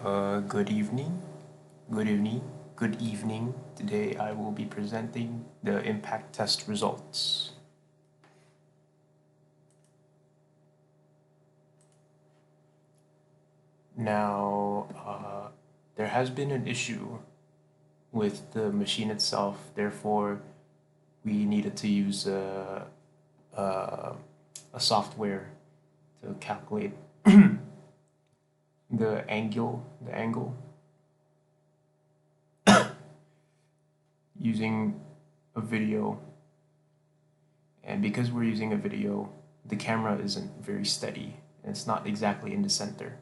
Good evening. Good evening. Good evening. Today I will be presenting the impact test results. Now, there has been an issue with the machine itself, therefore, we needed to use a software to calculate the angle using a video. And because we're using a video, the camera isn't very steady and it's not exactly in the center.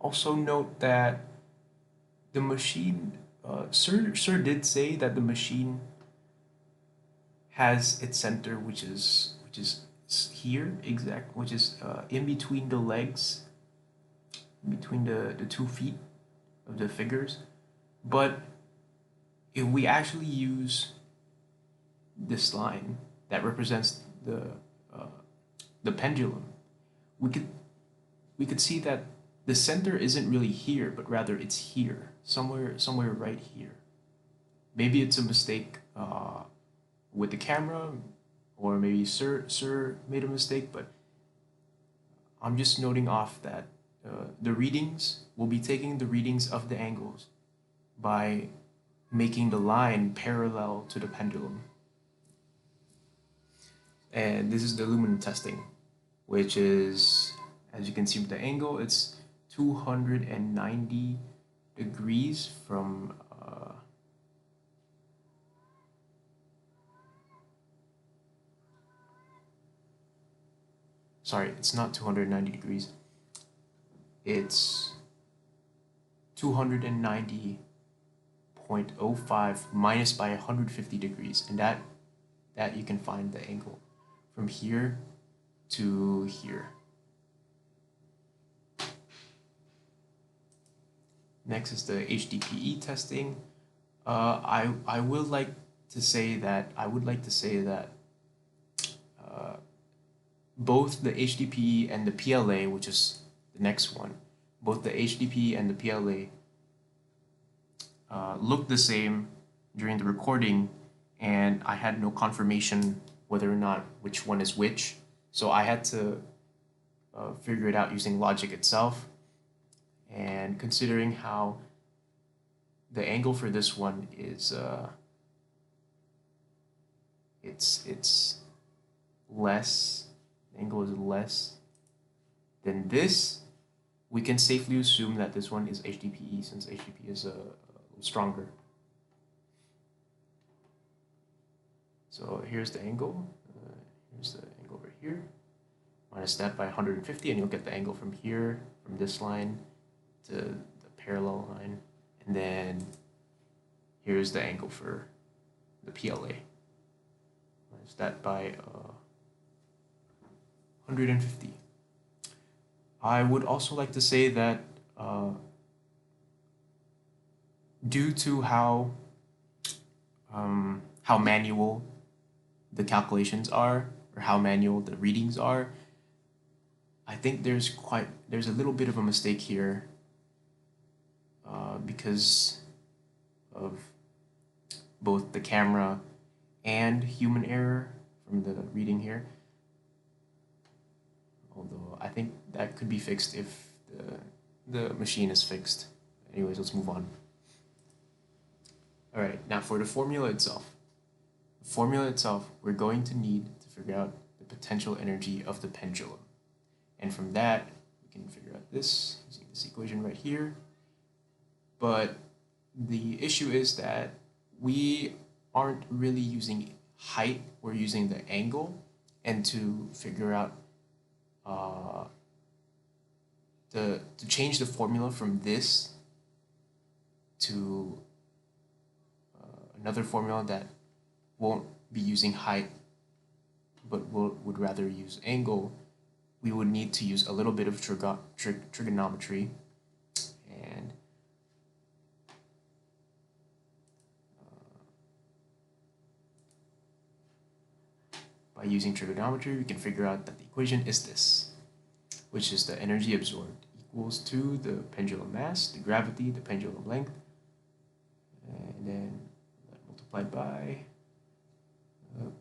Also note that the machine, Sir did say that the machine has its center, which is here which is in between the legs, between the 2 feet of the figures. But if we actually use this line that represents uh, the pendulum, we could we could see that the center isn't really here, but rather it's here, somewhere right here. Maybe it's a mistake with the camera, or maybe Sir made a mistake, but I'm just noting off that the readings, will be taking the readings of the angles by making the line parallel to the pendulum. And this is the lumen testing, which is, as you can see with the angle, it's 290 degrees from sorry, it's not 290 degrees. It's 290.05 minus by 150 degrees, and that you can find the angle from here to here. Next is the HDPE testing. I would like to say that both the HDPE and the PLA, which is the next one, both the HDPE and the PLA looked the same during the recording, and I had no confirmation whether or not which one is which. So I had to figure it out using logic itself. And considering how the angle for this one is it's less, the angle is less than this, we can safely assume that this one is HDPE, since HDPE is a little stronger. So here's the angle. Here's the angle over here. Minus that by 150, and you'll get the angle from here, from this line to the parallel line. And then here's the angle for the PLA. Minus that by 150. I would also like to say that due to how manual the calculations are, or how manual the readings are, I think there's a little bit of a mistake here because of both the camera and human error from the reading here. Although I think that could be fixed if the machine is fixed. Anyways, let's move on. All right, now for the formula itself. The formula itself, we're going to need to figure out the potential energy of the pendulum. And from that, we can figure out this using this equation right here. But the issue is that we aren't really using height, we're using the angle. And to figure out to change the formula from this to another formula that won't be using height but would rather use angle, we would need to use a little bit of trigonometry. And by using trigonometry, we can figure out that the equation is this, which is the energy absorbed equals to the pendulum mass, the gravity, the pendulum length, and then multiplied by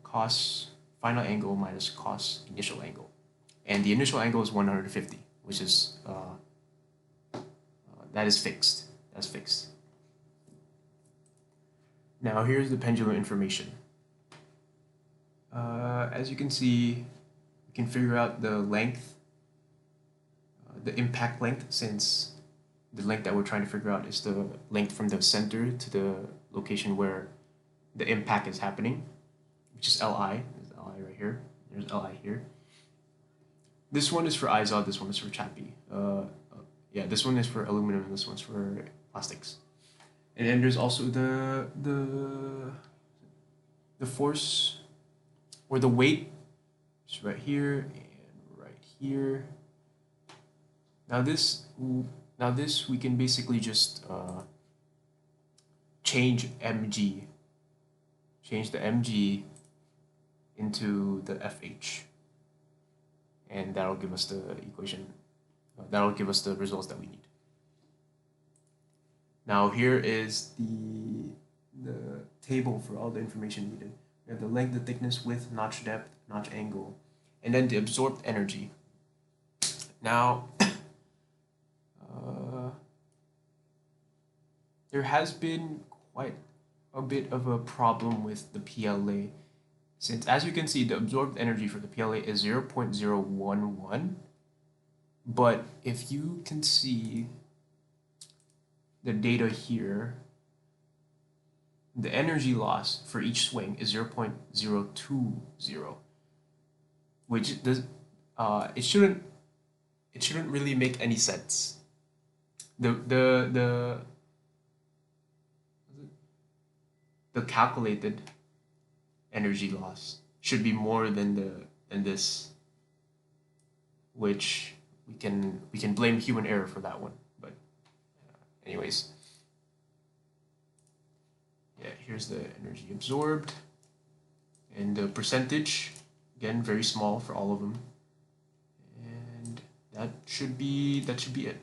cos final angle minus cos initial angle. And the initial angle is 150, which is, that is fixed. That's fixed. Now here's the pendulum information. As you can see, we can figure out the length, the impact length, since the length that we're trying to figure out is the length from the center to the location where the impact is happening, which is Li. There's Li right here. There's Li here. This one is for Izod, this one is for Chappie. Yeah, this one is for aluminum, and this one's for plastics. And then there's also the force, or the weight, is right here and right here. Now this we can basically just change mg, change the mg into the FH, and that'll give us the equation. That'll give us the results that we need. Now here is the table for all the information needed. We have the length, the thickness, width, notch depth, notch angle, and then the absorbed energy. Now, there has been quite a bit of a problem with the PLA, since as you can see, the absorbed energy for the PLA is 0.011, but if you can see the data here, the energy loss for each swing is 0.020, which does it shouldn't really make any sense. The calculated energy loss should be more than this, which we can blame human error for that one. But anyways, yeah, here's the energy absorbed, and the percentage, again, very small for all of them, and that should be it.